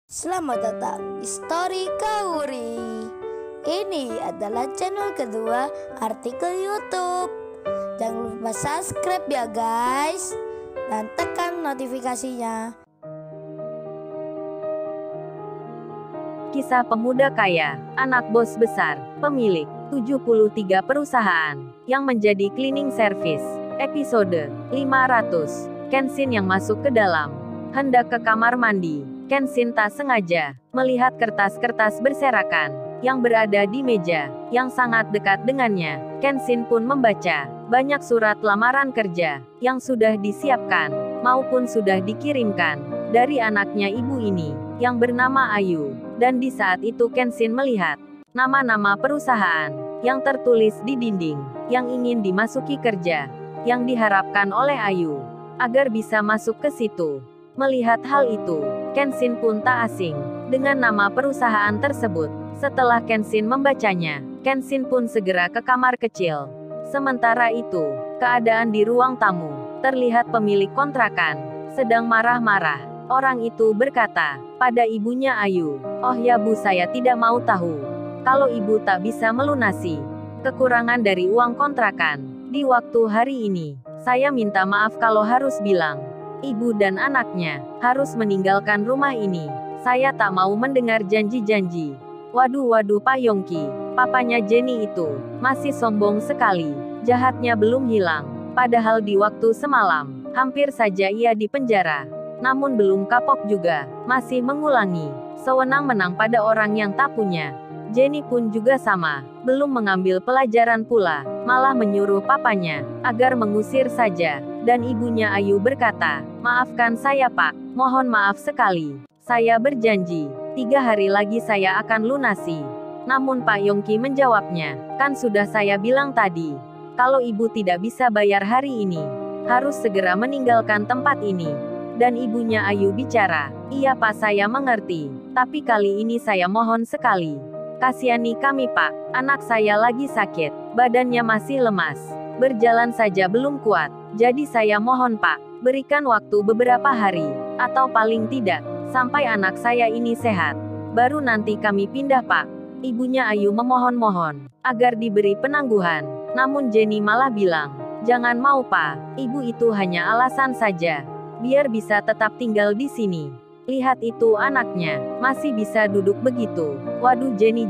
Selamat datang di Story Kauri. Ini adalah channel kedua artikel YouTube. Jangan lupa subscribe ya guys, dan tekan notifikasinya. Kisah pemuda kaya, anak bos besar, pemilik 73 perusahaan, yang menjadi cleaning service. Episode 500. Kenshin yang masuk ke dalam. Hendak ke kamar mandi, Kenshin tak sengaja melihat kertas-kertas berserakan yang berada di meja yang sangat dekat dengannya. Kenshin pun membaca banyak surat lamaran kerja yang sudah disiapkan maupun sudah dikirimkan dari anaknya ibu ini yang bernama Ayu. Dan di saat itu Kenshin melihat nama-nama perusahaan yang tertulis di dinding yang ingin dimasuki kerja yang diharapkan oleh Ayu agar bisa masuk ke situ. Melihat hal itu, Kenshin pun tak asing dengan nama perusahaan tersebut. Setelah Kenshin membacanya, Kenshin pun segera ke kamar kecil. Sementara itu, keadaan di ruang tamu, terlihat pemilik kontrakan sedang marah-marah. Orang itu berkata pada ibunya Ayu, "Oh ya Bu, saya tidak mau tahu kalau ibu tak bisa melunasi kekurangan dari uang kontrakan di waktu hari ini. Saya minta maaf kalau harus bilang ibu dan anaknya harus meninggalkan rumah ini. Saya tak mau mendengar janji-janji." Waduh Pak Yongki, papanya Jenny itu masih sombong sekali. Jahatnya belum hilang. Padahal di waktu semalam, hampir saja ia dipenjara. Namun belum kapok juga, masih mengulangi sewenang-menang pada orang yang tak punya. Jenny pun juga sama, belum mengambil pelajaran pula, malah menyuruh papanya agar mengusir saja. Dan ibunya Ayu berkata, "Maafkan saya Pak, mohon maaf sekali. Saya berjanji, 3 hari lagi saya akan lunasi." Namun Pak Yongki menjawabnya, "Kan sudah saya bilang tadi, kalau ibu tidak bisa bayar hari ini, harus segera meninggalkan tempat ini." Dan ibunya Ayu bicara, "Iya Pak, saya mengerti, tapi kali ini saya mohon sekali. Kasihani kami Pak, anak saya lagi sakit, badannya masih lemas, berjalan saja belum kuat. Jadi saya mohon Pak, berikan waktu beberapa hari, atau paling tidak, sampai anak saya ini sehat. Baru nanti kami pindah Pak." Ibunya Ayu memohon-mohon agar diberi penangguhan. Namun Jenny malah bilang, "Jangan mau Pak, ibu itu hanya alasan saja, biar bisa tetap tinggal di sini. Lihat itu anaknya, masih bisa duduk begitu." Waduh Jenny,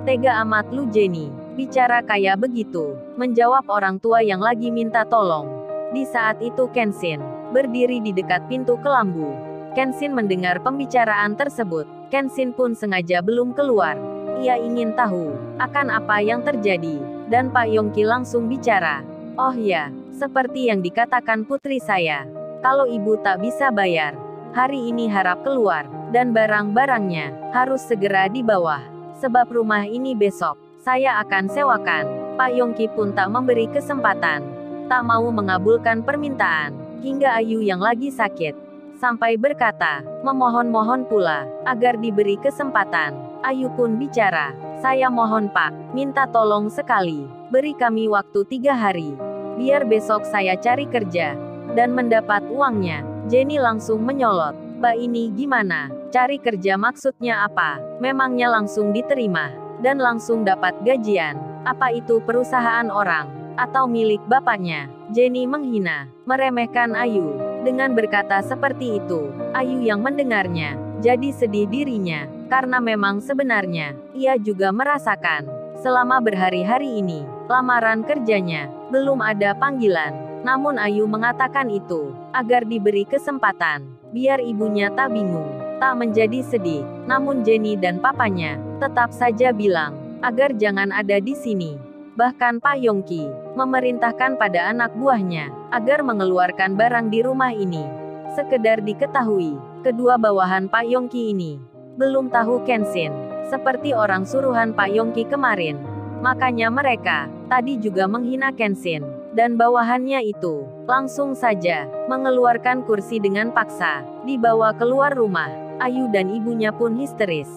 tega amat lu Jenny, bicara kayak begitu, menjawab orang tua yang lagi minta tolong. Di saat itu Kenshin berdiri di dekat pintu kelambu. Kenshin mendengar pembicaraan tersebut. Kenshin pun sengaja belum keluar. Ia ingin tahu akan apa yang terjadi. Dan Pak Yongki langsung bicara, "Oh ya, seperti yang dikatakan putri saya. Kalau ibu tak bisa bayar, hari ini harap keluar, dan barang-barangnya harus segera dibawa. Sebab rumah ini besok saya akan sewakan." Pak Yongki pun tak memberi kesempatan, tak mau mengabulkan permintaan, hingga Ayu yang lagi sakit sampai berkata, memohon-mohon pula agar diberi kesempatan. Ayu pun bicara, "Saya mohon Pak, minta tolong sekali, beri kami waktu 3 hari, biar besok saya cari kerja dan mendapat uangnya." Jenny langsung menyolot, "Mbak ini gimana? Cari kerja maksudnya apa? Memangnya langsung diterima dan langsung dapat gajian? Apa itu perusahaan orang atau milik bapaknya?" Jenny menghina, meremehkan Ayu dengan berkata seperti itu. Ayu yang mendengarnya jadi sedih dirinya, karena memang sebenarnya ia juga merasakan selama berhari-hari ini lamaran kerjanya belum ada panggilan. Namun Ayu mengatakan itu agar diberi kesempatan, biar ibunya tak bingung, tak menjadi sedih. Namun Jenny dan papanya tetap saja bilang agar jangan ada di sini. Bahkan Pak Yongki memerintahkan pada anak buahnya agar mengeluarkan barang di rumah ini. Sekedar diketahui, kedua bawahan Pak Yongki ini belum tahu Kenshin seperti orang suruhan Pak Yongki kemarin. Makanya mereka tadi juga menghina Kenshin. Dan bawahannya itu langsung saja mengeluarkan kursi dengan paksa, dibawa keluar rumah. Ayu dan ibunya pun histeris.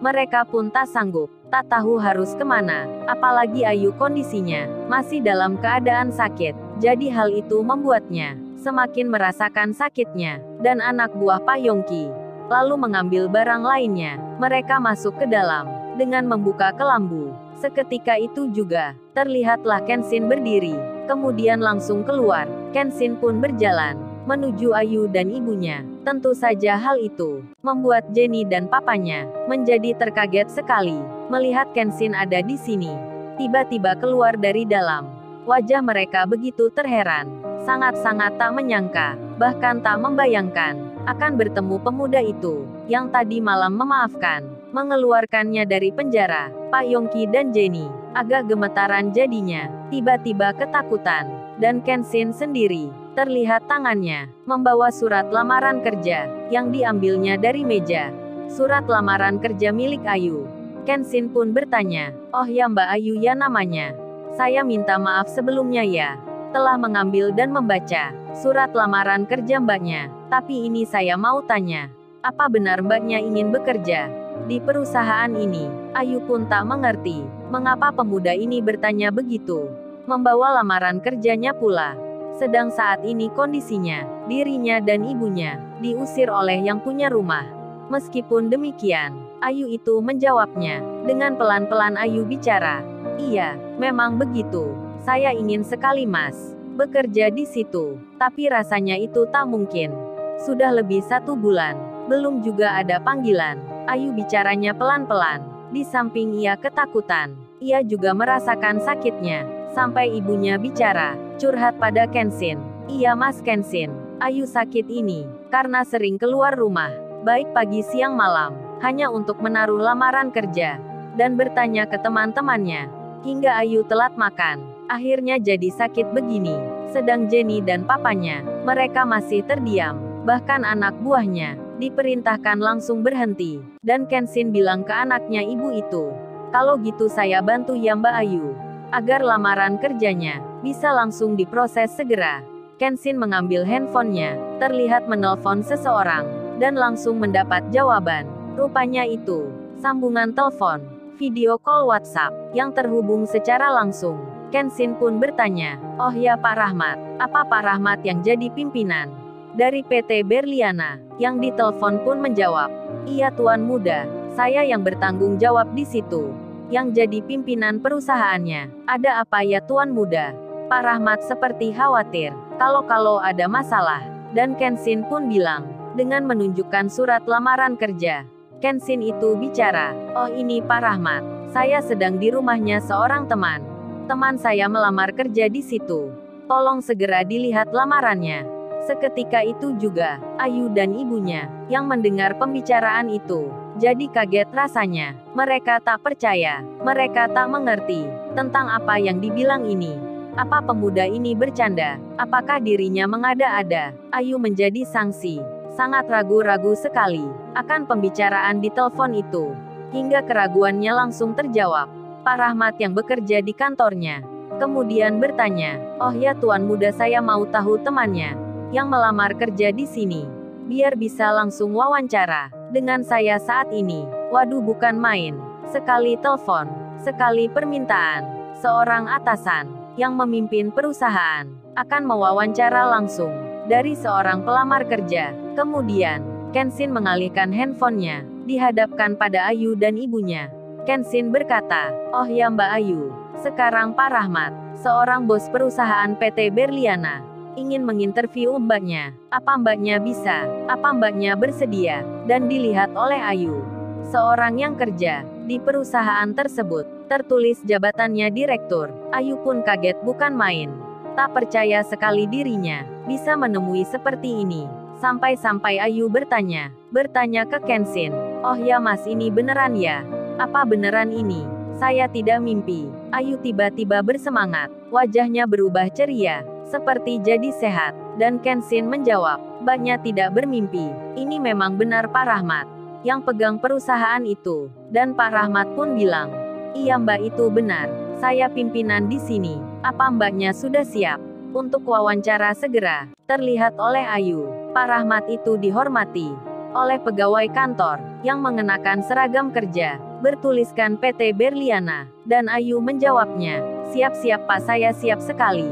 Mereka pun tak sanggup, tak tahu harus kemana, apalagi Ayu kondisinya masih dalam keadaan sakit. Jadi hal itu membuatnya semakin merasakan sakitnya. Dan anak buah Pak Yongki lalu mengambil barang lainnya. Mereka masuk ke dalam dengan membuka kelambu. Seketika itu juga, terlihatlah Kenshin berdiri, kemudian langsung keluar. Kenshin pun berjalan menuju Ayu dan ibunya. Tentu saja hal itu membuat Jenny dan papanya menjadi terkaget sekali melihat Kenshin ada di sini. Tiba-tiba keluar dari dalam. Wajah mereka begitu terheran, sangat-sangat tak menyangka, bahkan tak membayangkan akan bertemu pemuda itu yang tadi malam memaafkan, mengeluarkannya dari penjara. Pak Yongki dan Jenny agak gemetaran jadinya, tiba-tiba ketakutan, dan Kenshin sendiri terlihat tangannya membawa surat lamaran kerja yang diambilnya dari meja. Surat lamaran kerja milik Ayu. Kenshin pun bertanya, "Oh ya, Mbak Ayu ya namanya. Saya minta maaf sebelumnya ya, telah mengambil dan membaca surat lamaran kerja Mbaknya. Tapi ini saya mau tanya, apa benar Mbaknya ingin bekerja di perusahaan ini?" Ayu pun tak mengerti mengapa pemuda ini bertanya begitu. Membawa lamaran kerjanya pula. Sedang saat ini kondisinya, dirinya dan ibunya diusir oleh yang punya rumah. Meskipun demikian, Ayu itu menjawabnya. Dengan pelan-pelan Ayu bicara, "Iya, memang begitu. Saya ingin sekali Mas bekerja di situ. Tapi rasanya itu tak mungkin. Sudah lebih 1 bulan, belum juga ada panggilan." Ayu bicaranya pelan-pelan. Di samping ia ketakutan, ia juga merasakan sakitnya. Sampai ibunya bicara, curhat pada Kenshin. "Iya Mas Kenshin, Ayu sakit ini karena sering keluar rumah, baik pagi siang malam, hanya untuk menaruh lamaran kerja dan bertanya ke teman-temannya. Hingga Ayu telat makan, akhirnya jadi sakit begini." Sedang Jenny dan papanya, mereka masih terdiam. Bahkan anak buahnya diperintahkan langsung berhenti. Dan Kenshin bilang ke anaknya ibu itu, "Kalau gitu saya bantu ya Mbak Ayu, agar lamaran kerjanya bisa langsung diproses segera." Kenshin mengambil handphonenya, terlihat menelpon seseorang, dan langsung mendapat jawaban. Rupanya itu sambungan telepon, video call WhatsApp, yang terhubung secara langsung. Kenshin pun bertanya, "Oh ya Pak Rahmat, apa Pak Rahmat yang jadi pimpinan dari PT Berliana?" Yang ditelepon pun menjawab, "Iya Tuan Muda, saya yang bertanggung jawab di situ, yang jadi pimpinan perusahaannya." "Ada apa ya Tuan Muda?" Pak Rahmat seperti khawatir kalau ada masalah. Dan Kenshin pun bilang, dengan menunjukkan surat lamaran kerja. Kenshin itu bicara, "Oh ini Pak Rahmat, saya sedang di rumahnya seorang teman. Teman saya melamar kerja di situ. Tolong segera dilihat lamarannya." Seketika itu juga, Ayu dan ibunya, yang mendengar pembicaraan itu, jadi kaget rasanya. Mereka tak percaya, mereka tak mengerti tentang apa yang dibilang ini. Apa pemuda ini bercanda? Apakah dirinya mengada-ada? Ayu menjadi sangsi, sangat ragu-ragu sekali akan pembicaraan di telepon itu. Hingga keraguannya langsung terjawab. Pak Rahmat yang bekerja di kantornya kemudian bertanya, "Oh ya Tuan Muda, saya mau tahu temannya yang melamar kerja di sini, biar bisa langsung wawancara dengan saya saat ini." Waduh, bukan main. Sekali telepon, sekali permintaan. Seorang atasan yang memimpin perusahaan akan mewawancara langsung dari seorang pelamar kerja. Kemudian, Kenshin mengalihkan handphonenya, dihadapkan pada Ayu dan ibunya. Kenshin berkata, "Oh ya Mbak Ayu, sekarang Pak Rahmat, seorang bos perusahaan PT Berliana, ingin menginterview Mbaknya. Apa Mbaknya bisa? Apa Mbaknya bersedia?" Dan dilihat oleh Ayu, seorang yang kerja di perusahaan tersebut, tertulis jabatannya direktur. Ayu pun kaget bukan main. Tak percaya sekali dirinya bisa menemui seperti ini. Sampai-sampai Ayu bertanya ke Kenshin, "Oh ya Mas, ini beneran ya? Apa beneran ini? Saya tidak mimpi." Ayu tiba-tiba bersemangat, wajahnya berubah ceria, seperti jadi sehat. Dan Kenshin menjawab, "Mbaknya tidak bermimpi. Ini memang benar Pak Rahmat yang pegang perusahaan itu." Dan Pak Rahmat pun bilang, "Iya Mbak, itu benar. Saya pimpinan di sini. Apa Mbaknya sudah siap untuk wawancara segera?" Terlihat oleh Ayu, Pak Rahmat itu dihormati oleh pegawai kantor yang mengenakan seragam kerja bertuliskan PT Berliana. Dan Ayu menjawabnya, "Siap-siap Pak, saya siap sekali."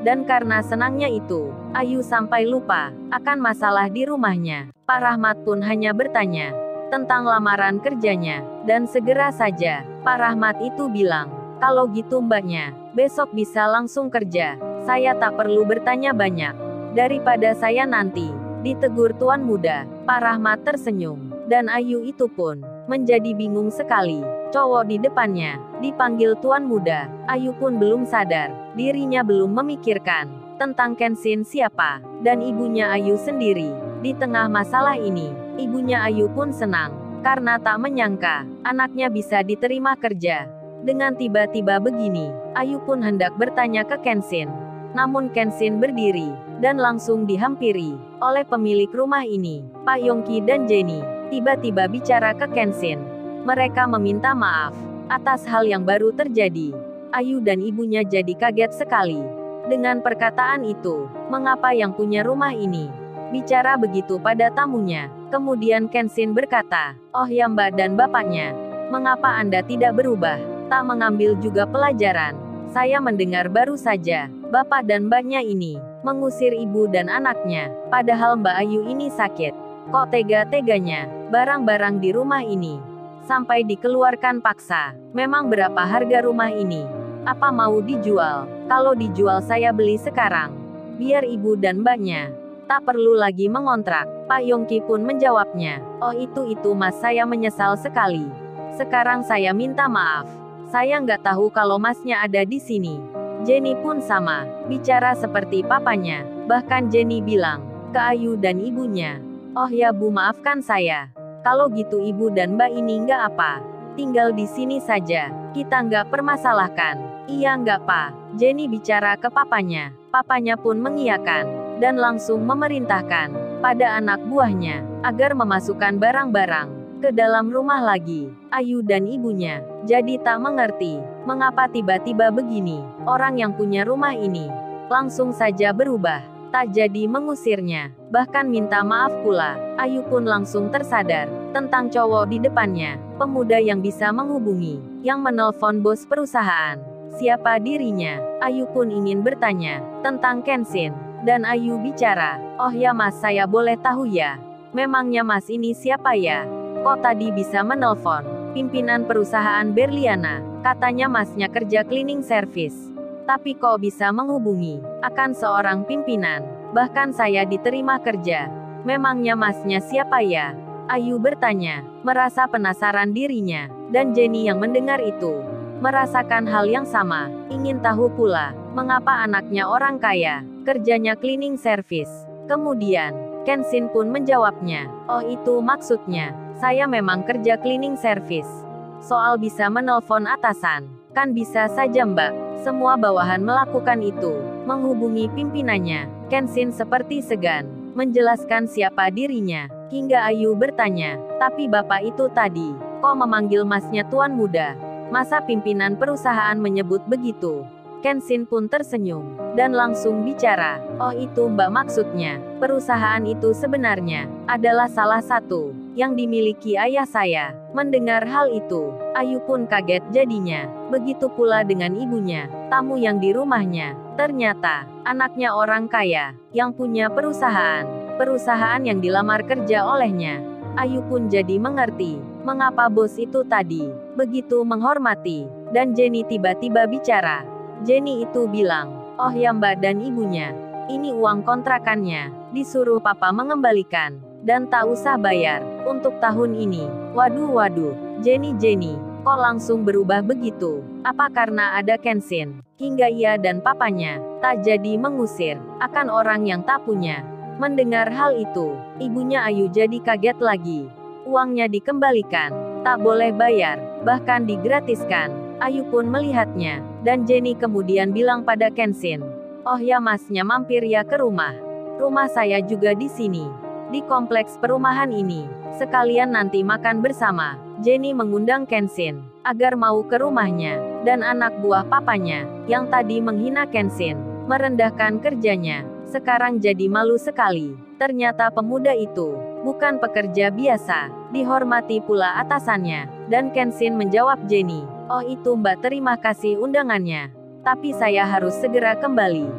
Dan karena senangnya itu, Ayu sampai lupa akan masalah di rumahnya. Pak Rahmat pun hanya bertanya tentang lamaran kerjanya. Dan segera saja, Pak Rahmat itu bilang, "Kalau gitu mbaknya, besok bisa langsung kerja. Saya tak perlu bertanya banyak. Daripada saya nanti ditegur tuan muda." Pak Rahmat tersenyum. Dan Ayu itu pun menjadi bingung sekali. Cowok di depannya dipanggil tuan muda. Ayu pun belum sadar. Dirinya belum memikirkan tentang Kenshin siapa. Dan ibunya Ayu sendiri. Di tengah masalah ini, ibunya Ayu pun senang. Karena tak menyangka anaknya bisa diterima kerja. Dengan tiba-tiba begini, Ayu pun hendak bertanya ke Kenshin. Namun Kenshin berdiri dan langsung dihampiri oleh pemilik rumah ini, Pak Yongki dan Jenny. Tiba-tiba bicara ke Kenshin. Mereka meminta maaf atas hal yang baru terjadi. Ayu dan ibunya jadi kaget sekali dengan perkataan itu. Mengapa yang punya rumah ini bicara begitu pada tamunya? Kemudian Kenshin berkata, "Oh ya mbak dan bapaknya, mengapa Anda tidak berubah? Tak mengambil juga pelajaran? Saya mendengar baru saja, bapak dan mbaknya ini mengusir ibu dan anaknya, padahal Mbak Ayu ini sakit. Kok tega-teganya, barang-barang di rumah ini sampai dikeluarkan paksa. Memang berapa harga rumah ini? Apa mau dijual? Kalau dijual saya beli sekarang. Biar ibu dan mbaknya tak perlu lagi mengontrak." Pak Yongki pun menjawabnya, "Oh itu mas, saya menyesal sekali. Sekarang saya minta maaf. Saya nggak tahu kalau masnya ada di sini." Jenny pun sama, bicara seperti papanya. Bahkan Jenny bilang ke Ayu dan ibunya, "Oh ya bu, maafkan saya. Kalau gitu ibu dan mbak ini nggak apa. Tinggal di sini saja. Kita nggak permasalahkan." "Iya nggak pak." Jenny bicara ke papanya. Papanya pun mengiyakan dan langsung memerintahkan pada anak buahnya agar memasukkan barang-barang ke dalam rumah lagi. Ayu dan ibunya jadi tak mengerti mengapa tiba-tiba begini. Orang yang punya rumah ini langsung saja berubah, tak jadi mengusirnya, bahkan minta maaf pula. Ayu pun langsung tersadar tentang cowok di depannya, pemuda yang bisa menghubungi, yang menelpon bos perusahaan. Siapa dirinya? Ayu pun ingin bertanya tentang Kenshin. Dan Ayu bicara, "Oh ya mas, saya boleh tahu ya? Memangnya mas ini siapa ya? Kok tadi bisa menelpon pimpinan perusahaan Berliana? Katanya masnya kerja cleaning service. Tapi kok bisa menghubungi akan seorang pimpinan? Bahkan saya diterima kerja. Memangnya masnya siapa ya?" Ayu bertanya, merasa penasaran dirinya. Dan Jenny yang mendengar itu merasakan hal yang sama, ingin tahu pula mengapa anaknya orang kaya kerjanya cleaning service. Kemudian Kenshin pun menjawabnya, "Oh itu maksudnya, saya memang kerja cleaning service. Soal bisa menelpon atasan, kan bisa saja mbak. Semua bawahan melakukan itu, menghubungi pimpinannya." Kenshin seperti segan menjelaskan siapa dirinya, hingga Ayu bertanya, "Tapi bapak itu tadi, kok memanggil masnya tuan muda? Masa pimpinan perusahaan menyebut begitu?" Kenshin pun tersenyum dan langsung bicara, "Oh itu mbak, maksudnya perusahaan itu sebenarnya adalah salah satu yang dimiliki ayah saya." Mendengar hal itu, Ayu pun kaget jadinya. Begitu pula dengan ibunya, tamu yang di rumahnya. Ternyata anaknya orang kaya yang punya perusahaan yang dilamar kerja olehnya. Ayu pun jadi mengerti mengapa bos itu tadi begitu menghormati. Dan Jenny tiba-tiba bicara. Jenny itu bilang, "Oh ya mbak dan ibunya, ini uang kontrakannya, disuruh papa mengembalikan, dan tak usah bayar, untuk tahun ini." Waduh, Jenny, kok langsung berubah begitu? Apa karena ada Kenshin, hingga ia dan papanya tak jadi mengusir akan orang yang tak punya? Mendengar hal itu, ibunya Ayu jadi kaget lagi. Uangnya dikembalikan, tak boleh bayar, bahkan digratiskan. Ayu pun melihatnya, dan Jenny kemudian bilang pada Kenshin, "Oh ya masnya mampir ya ke rumah. Rumah saya juga di sini, di kompleks perumahan ini. Sekalian nanti makan bersama." Jenny mengundang Kenshin agar mau ke rumahnya, dan anak buah papanya yang tadi menghina Kenshin, merendahkan kerjanya, sekarang jadi malu sekali. Ternyata pemuda itu bukan pekerja biasa, dihormati pula atasannya. Dan Kenshin menjawab Jenny, "Oh itu mbak, terima kasih undangannya. Tapi saya harus segera kembali.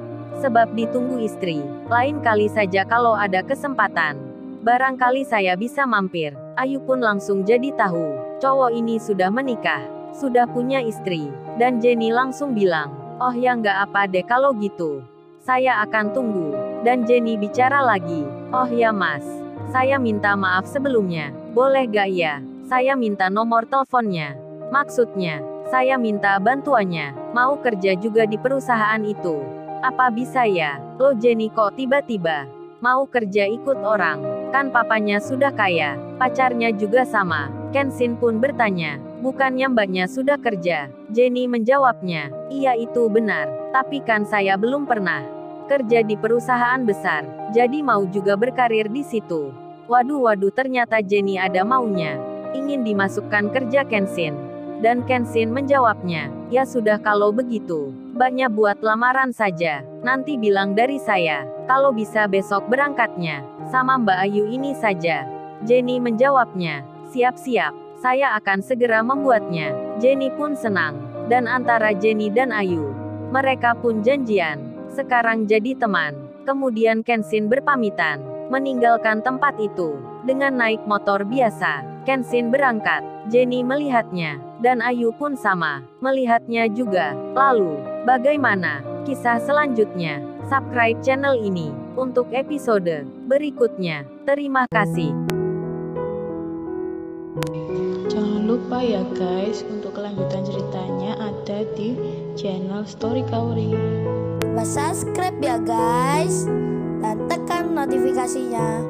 Sebab ditunggu istri. Lain kali saja kalau ada kesempatan. Barangkali saya bisa mampir. Ayu pun langsung jadi tahu. Cowok ini sudah menikah. Sudah punya istri. Dan Jenny langsung bilang, "Oh ya nggak apa deh kalau gitu. Saya akan tunggu." Dan Jenny bicara lagi. "Oh ya mas. Saya minta maaf sebelumnya. Boleh gak ya? Saya minta nomor teleponnya. Maksudnya, saya minta bantuannya. Mau kerja juga di perusahaan itu. Apa bisa ya?" "Loh Jenny kok tiba-tiba mau kerja ikut orang? Kan papanya sudah kaya. Pacarnya juga sama." Kenshin pun bertanya. "Bukannya mbaknya sudah kerja?" Jenny menjawabnya. "Iya itu benar. Tapi kan saya belum pernah kerja di perusahaan besar. Jadi mau juga berkarir di situ." Waduh ternyata Jenny ada maunya. Ingin dimasukkan kerja Kenshin. Dan Kenshin menjawabnya, "Ya sudah kalau begitu. Mbaknya buat lamaran saja. Nanti bilang dari saya. Kalau bisa besok berangkatnya. Sama Mbak Ayu ini saja." Jenny menjawabnya, "Siap-siap. Saya akan segera membuatnya." Jenny pun senang. Dan antara Jenny dan Ayu, mereka pun janjian. Sekarang jadi teman. Kemudian Kenshin berpamitan. Meninggalkan tempat itu. Dengan naik motor biasa. Kenshin berangkat. Jenny melihatnya. Dan Ayu pun sama. Melihatnya juga. Lalu, bagaimana kisah selanjutnya? Subscribe channel ini. Untuk episode berikutnya. Terima kasih. Jangan lupa ya guys, untuk kelanjutan ceritanya ada di channel Story Kauri. Subscribe ya guys. Dan tekan notifikasinya